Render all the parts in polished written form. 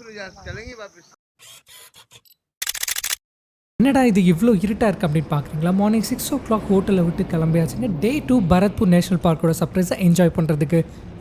चलेंगे वापस. என்னடா இது இவ்வளோ இருட்டாக இருக்குது அப்படின்னு பார்க்குறீங்களா? மார்னிங் 6 o'clock ஹோட்டலை விட்டு கிளம்பியாச்சுங்க. டே 2 பரத்பூர் நேஷனல் பார்க்கோட சர்ப்ரைஸை என்ஜாய் பண்ணுறதுக்கு.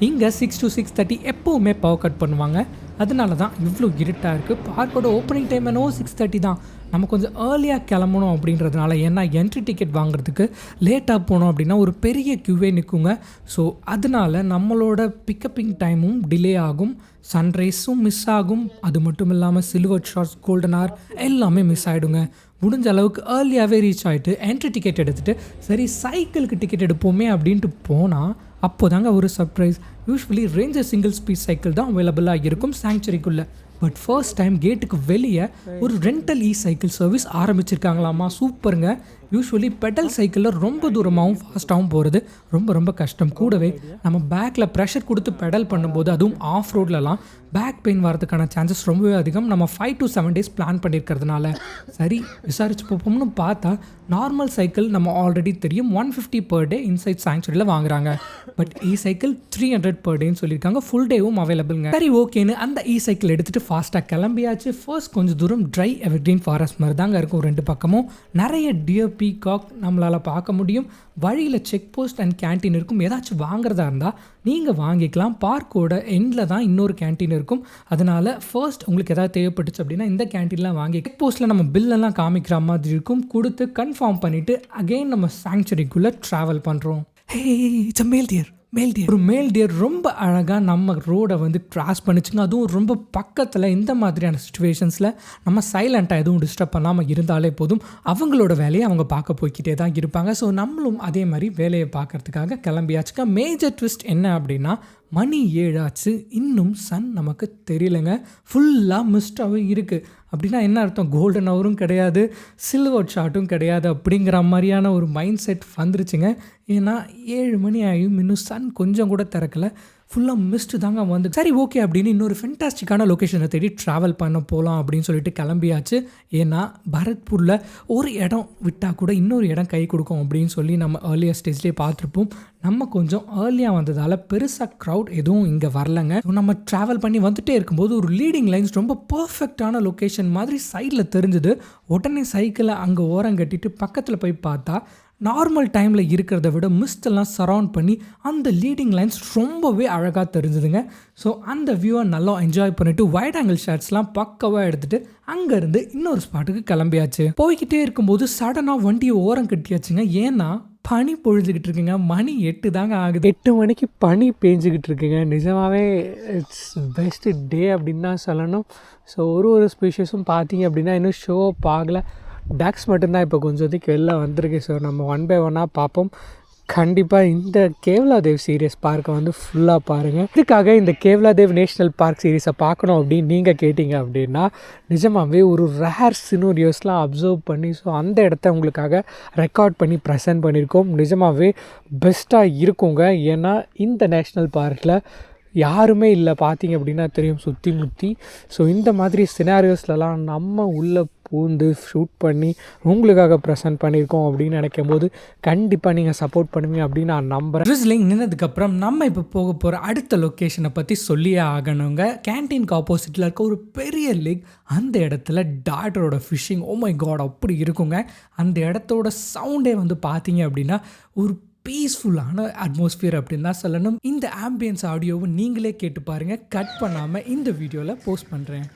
இங்கே 6 to 6:30 எப்போவுமே பவர் கட் பண்ணுவாங்க. அதனால தான் இவ்வளோ இருட்டாக இருக்குது. பார்க்கோட ஓப்பனிங் டைம் என்னவோ 6:30 தான். நம்ம கொஞ்சம் ஏர்லியாக கிளம்பணும் அப்படின்றதுனால, ஏன்னா என்ட்ரி டிக்கெட் வாங்குறதுக்கு லேட்டாக போனோம் அப்படின்னா ஒரு பெரிய க்யூவே நிற்குங்க. ஸோ அதனால நம்மளோட பிக்கப்பிங் டைமும் டிலே ஆகும், சன்ரைஸும் மிஸ் ஆகும். அது மட்டும் இல்லாமல் சில்வர் ஷார்ட்ஸ், கோல்டன் ஹார் எல்லாமே மிஸ் ஆகிடுங்க. முடிஞ்ச அளவுக்கு ஏர்லியாகவே ரீச் ஆகிட்டு என்ட்ரி டிக்கெட் எடுத்துகிட்டு சரி சைக்கிளுக்கு டிக்கெட் எடுப்போமே அப்படின்ட்டு போனால் அப்போ தாங்க ஒரு surprise. Usually ranger single speed cycle தான் அவைலபிளாக இருக்கும் சாங்சுரிக்குள்ளே. பட் ஃபர்ஸ்ட் டைம் கேட்டுக்கு வெளியே ஒரு ரெண்டல் சைக்கிள் சர்வீஸ் ஆரம்பிச்சிருக்காங்களாமா. சூப்பருங்க. யூஸ்வலி பெடல் சைக்கிளில் ரொம்ப தூரமாகவும் ஃபாஸ்ட்டாகவும் போகிறது ரொம்ப ரொம்ப கஷ்டம். கூடவே நம்ம பேக்கில் ப்ரெஷர் கொடுத்து பெடல் பண்ணும்போது, அதுவும் ஆஃப் ரோட்லலாம் பேக் பெயின் வரதுக்கான சான்சஸ் ரொம்பவே அதிகம். நம்ம 5 to 7 days பிளான் பண்ணியிருக்கிறதுனால சரி விசாரிச்சு பார்ப்போம்னு பார்த்தா, நார்மல் சைக்கிள் நம்ம ஆல்ரெடி தெரியும் 150 per day இன்சைட் சாங்சுரியில் வாங்குறாங்க. பட் சைக்கிள் 300 per dayன்னு சொல்லியிருக்காங்க. ஃபுல் டேவும் அவைலபிள்ங்க. சரி ஓகேன்னு அந்த சைக்கிள் எடுத்துகிட்டு ஃபாஸ்ட்டாக கிளம்பியாச்சு. ஃபர்ஸ்ட் கொஞ்சம் தூரம் ட்ரை எவர்கிரீன் ஃபாரஸ்ட் மாதிரி தாங்க இருக்கும். ரெண்டு பக்கமும் நிறைய டியர், பீகாக் நம்மளால் பார்க்க முடியும். வழியில் செக் போஸ்ட் அண்ட் கேன்டீன் இருக்கும். ஏதாச்சும் வாங்குறதா இருந்தால் நீங்கள் வாங்கிக்கலாம். பார்க்கோட எண்டில் தான் இன்னொரு கேன்டீன் இருக்கும். அதனால் ஃபர்ஸ்ட் உங்களுக்கு எதாவது தேவைப்பட்டுச்சு அப்படின்னா இந்த கேன்டீன்லாம் வாங்கி செக் போஸ்ட்டில் நம்ம பில்லெல்லாம் காமிக்கிற மாதிரி இருக்கும். கொடுத்து கன்ஃபார்ம் பண்ணிவிட்டு அகெயின் நம்ம சாங்சுரிக்குள்ளே ட்ராவல் பண்ணுறோம். ஹே இட்ஸ் அ மேல் டியர். ஒரு மேல் டியர் ரொம்ப அழகாக நம்ம ரோடை வந்து கிராஸ் பண்ணிச்சுங்க. அதுவும் ரொம்ப பக்கத்தில். இந்த மாதிரியான சுச்சுவேஷன்ஸில் நம்ம சைலண்ட்டாக எதுவும் டிஸ்டர்ப் பண்ணாமல் இருந்தாலே போதும். அவங்களோட வேலையை அவங்க பார்க்க போய்கிட்டே தான் இருப்பாங்க. ஸோ நம்மளும் அதே மாதிரி வேலையை பார்க்குறதுக்காக கிளம்பியாச்சுங்க. மேஜர் ட்விஸ்ட் என்ன அப்படின்னா, மணி 7 ஆச்சு, இன்னும் சன் நமக்கு தெரியலைங்க. ஃபுல்லாக மிஸ்டாகவே இருக்குது. அப்படின்னா என்ன அர்த்தம்? கோல்டன் ஹவரும் கிடையாது, சில்வர் ஷாட்டும் கிடையாது அப்படிங்கிற மாதிரியான ஒரு மைண்ட் செட் வந்துருச்சுங்க. ஏன்னா 7 மணி ஆகியும் இன்னும் சன் கொஞ்சம் கூட திறக்கலை. ஃபுல்லாக மிஸ்ட்டு தாங்க வந்து. சரி ஓகே அப்படின்னு இன்னொரு ஃபென்டாஸ்டிக்கான லொக்கேஷனை தேடி ட்ராவல் பண்ண போகலாம் அப்படின்னு சொல்லிட்டு கிளம்பியாச்சு. ஏன்னா பரத்பூரில் ஒரு இடம் விட்டால் கூட இன்னொரு இடம் கை கொடுக்கும் அப்படின்னு சொல்லி நம்ம ஏர்லியர் ஸ்டேஜ்லேயே பார்த்துருப்போம். நம்ம கொஞ்சம் ஏர்லியாக வந்ததால் பெருசாக க்ரௌட் எதுவும் இங்கே வரலைங்க. நம்ம ட்ராவல் பண்ணி வந்துகிட்டே இருக்கும்போது ஒரு லீடிங் லைன்ஸ் ரொம்ப பர்ஃபெக்டான லொக்கேஷன் மாதிரி சைடில் தெரிஞ்சுது. உடனே சைக்கிளை அங்கே ஓரம் கட்டிட்டு பக்கத்தில் போய் பார்த்தா, நார்மல் டைமில் இருக்கிறத விட மிஸ்டெல்லாம் சரவுண்ட் பண்ணி அந்த லீடிங் லைன்ஸ் ரொம்பவே அழகாக தெரிஞ்சுதுங்க. ஸோ அந்த வியூவை நல்லா என்ஜாய் பண்ணிவிட்டு வைட் ஆங்கிள் ஷாட்ஸ்லாம் பக்கவாக எடுத்துகிட்டு அங்கேருந்து இன்னொரு ஸ்பாட்டுக்கு கிளம்பியாச்சு. போய்கிட்டே இருக்கும்போது சடனாக வண்டியை ஓரம் கட்டியாச்சுங்க. ஏன்னா பனி பொழிஞ்சுக்கிட்டு இருக்குங்க. மணி 8 தாங்க ஆகுது. 8 மணிக்கு பனி பேஞ்சிக்கிட்டு இருக்குங்க. நிஜமாகவே இட்ஸ் பெஸ்ட்டு டே அப்படின்னு தான் சொல்லணும். ஸோ ஒரு ஸ்பீஷஸும் பார்த்தீங்க அப்படின்னா இன்னும் ஷோ அப் ஆகலை. டக்ஸ் மட்டும்தான் இப்போ கொஞ்சத்துக்கு வெளில வந்திருக்கு. ஸோ நம்ம 1 by 1 பார்ப்போம். கண்டிப்பாக இந்த கேவ்லாதேவ் சீரியஸ் பார்க்கை வந்து ஃபுல்லாக பாருங்கள். இதுக்காக இந்த கேவ்லாதேவ் நேஷ்னல் பார்க் சீரீஸை பார்க்கணும் அப்படின்னு நீங்கள் கேட்டிங்க அப்படின்னா, நிஜமாகவே ஒரு ரேர் சினோரியோஸ்லாம் அப்சர்வ் பண்ணி ஸோ அந்த இடத்த உங்களுக்காக ரெக்கார்ட் பண்ணி ப்ரெசென்ட் பண்ணியிருக்கோம். நிஜமாகவே பெஸ்ட்டாக இருக்குங்க. ஏன்னா இந்த நேஷ்னல் பார்க்கில் யாருமே இல்லை. பார்த்தீங்க அப்படின்னா தெரியும் சுற்றி முற்றி. ஸோ இந்த மாதிரி சினாரியோஸ்லலாம் நம்ம உள்ளே பூந்து ஷூட் பண்ணி உங்களுக்காக ப்ரெசென்ட் பண்ணியிருக்கோம் அப்படின்னு நினைக்கும் போது கண்டிப்பாக நீங்கள் சப்போர்ட் பண்ணுவீங்க அப்படின்னு நான் நம்புகிறேன். ட்ரிஸ்லிங் நின்னதுக்கப்புறம் நம்ம இப்போ போக போகிற அடுத்த லொக்கேஷனை பற்றி சொல்லியே ஆகணுங்க. கேன்டீனுக்கு ஆப்போசிட்டில் இருக்க ஒரு பெரிய லேக். அந்த இடத்துல டாட்டரோட ஃபிஷ்ஷிங், ஓ மை காட் அப்படி இருக்குங்க. அந்த இடத்தோட சவுண்டே வந்து பார்த்தீங்க அப்படின்னா ஒரு பீஸ்ஃபுல்லான அட்மாஸ்பியர் அப்படின்னு தான் சொல்லணும். இந்த ஆம்பியன்ஸ் ஆடியோவை நீங்களே கேட்டு பாருங்கள். கட் பண்ணாமல் இந்த வீடியோவில் போஸ்ட் பண்ணுறேன்.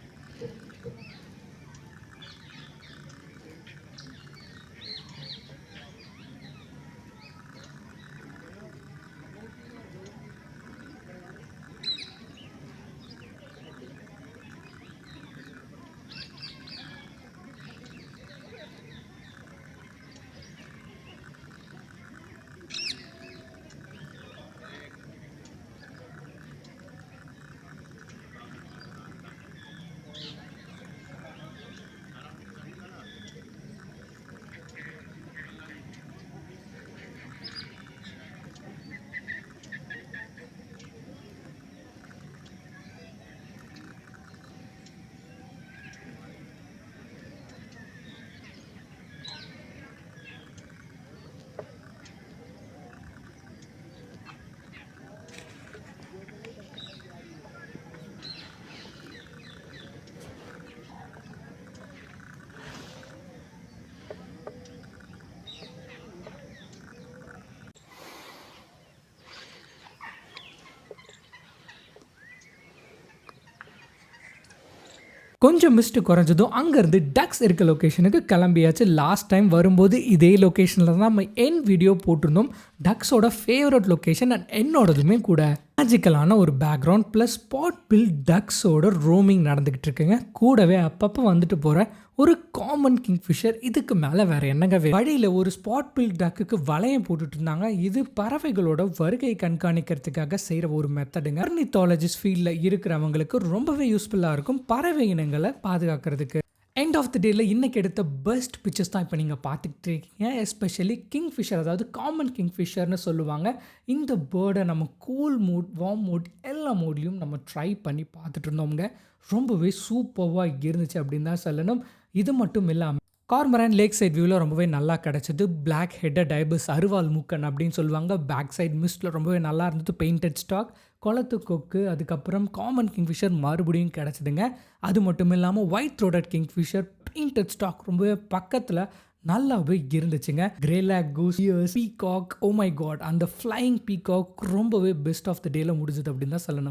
கொஞ்சம் மிஸ்ட் குறைஞ்சதும் அங்கேருந்து டக்ஸ் இருக்க லொக்கேஷனுக்கு கிளம்பியாச்சு. லாஸ்ட் டைம் வரும்போது இதே லொக்கேஷனில் தான் நம்ம வீடியோ போட்டிருந்தோம். டக்ஸோட ஃபேவரட் லொக்கேஷன் அண்ட் என்னோடதுமே கூட. மேஜிக்கலான ஒரு பேக்ரவுண்ட் ப்ளஸ் ஸ்பாட் பில் டக்ஸோட ரோமிங் நடந்துக்கிட்டு இருக்குங்க. கூடவே அப்பப்போ வந்துட்டு போகிற ஒரு காமன் கிங்ஃபிஷர். இதுக்கு மேலே வேறு என்னங்க வழியில் ஒரு ஸ்பாட் பில் டக்குக்கு வளையம் போட்டுட்டு இருந்தாங்க. இது பறவைகளோட வருகை கண்காணிக்கிறதுக்காக செய்கிற ஒரு மெத்தடுங்க. ஆர்னித்தாலஜிஸ்ட் ஃபீல்டில் இருக்கிறவங்களுக்கு ரொம்பவே யூஸ்ஃபுல்லாக இருக்கும் பறவை இனங்களை பாதுகாக்கிறதுக்கு. எண்ட் ஆஃப் த டேயில் இன்றைக்கி எடுத்த பெஸ்ட் பிக்சர்ஸ் தான் இப்போ நீங்கள் பார்த்துக்கிட்டு இருக்கீங்க. எஸ்பெஷலி கிங்ஃபிஷர், அதாவது காமன் கிங்ஃபிஷர்னு சொல்லுவாங்க. இந்த பேர்டை நம்ம கூல் மூட், வார்ம் மூட் எல்லா மூட்லேயும் நம்ம ட்ரை பண்ணி பார்த்துட்டு இருந்தோம்ங்க. ரொம்பவே சூப்பராக இருந்துச்சு அப்படின்னு தான் சொல்லணும். இது மட்டும் இல்லாமல் கார்மரன் லேக் சைட் வியூவில் ரொம்பவே நல்லா கிடச்சிது. பிளாக் ஹெட்டட் ஐபஸ் அருவாள் மூக்கன் அப்படின்னு சொல்லுவாங்க. பேக் சைட் மிஸ்ட்டில் ரொம்பவே நல்லா இருந்தது. பெயிண்டட் ஸ்டாக், குளத்து கொக்கு, அதுக்கப்புறம் காமன் கிங்ஃபிஷர் மறுபடியும் கிடச்சிதுங்க. அது மட்டும் இல்லாமல் white throated kingfisher painted stork ரொம்பவே பக்கத்தில் நல்லாவே இருந்துச்சுங்க. Greylag goose, peacock, oh my god, அந்த ஃப்ளையிங் பீகாக் ரொம்பவே பெஸ்ட் ஆஃப் த டேல முடிஞ்சது அப்படின்னு தான் சொல்லணும்.